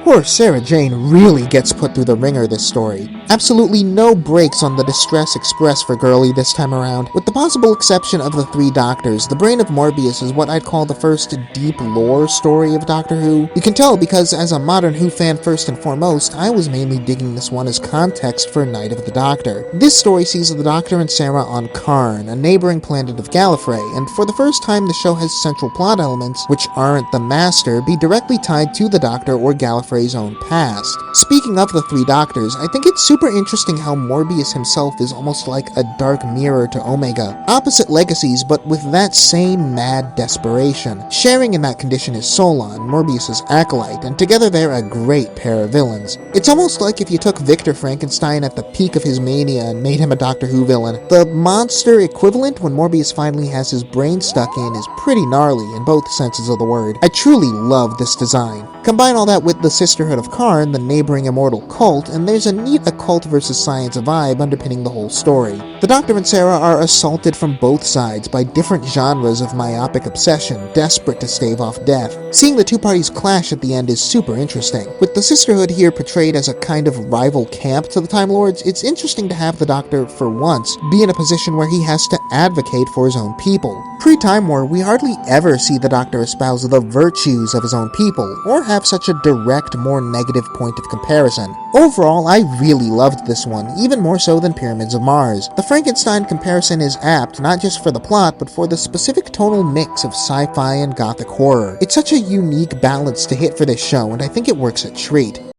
Poor Sarah Jane really gets put through the ringer this story. Absolutely no breaks on the distress expressed for Girlie this time around. With the possible exception of the three doctors, the Brain of Morbius is what I'd call the first deep lore story of Doctor Who. You can tell because as a modern Who fan first and foremost, I was mainly digging this one as context for Night of the Doctor. This story sees the Doctor and Sarah on Karn, a neighboring planet of Gallifrey, and for the first time the show has central plot elements, which aren't the Master, be directly tied to the Doctor or Gallifrey's own past. Speaking of the three Doctors, I think it's super interesting how Morbius himself is almost like a dark mirror to Omega. Opposite legacies, but with that same mad desperation. Sharing in that condition is Solon, Morbius's acolyte, and together they're a great pair of villains. It's almost like if you took Victor Frankenstein at the peak of his mania and made him a Doctor Who villain. The monster equivalent when Morbius finally has his brain stuck in is pretty gnarly in both senses of the word. I truly love this design. Combine all that with the Sisterhood of Karn, the neighboring immortal cult, and there's a neat occult versus science vibe underpinning the whole story. The Doctor and Sarah are assaulted from both sides by different genres of myopic obsession, desperate to stave off death. Seeing the two parties clash at the end is super interesting. With the Sisterhood here portrayed as a kind of rival camp to the Time Lords, it's interesting to have the Doctor, for once, be in a position where he has to advocate for his own people. Pre-Time War, we hardly ever see the Doctor espouse the virtues of his own people, or have such a direct, more negative point of comparison. Overall, I really loved this one, even more so than Pyramids of Mars. The Frankenstein comparison is apt, not just for the plot, but for the specific tonal mix of sci-fi and gothic horror. It's such a unique balance to hit for this show, and I think it works a treat.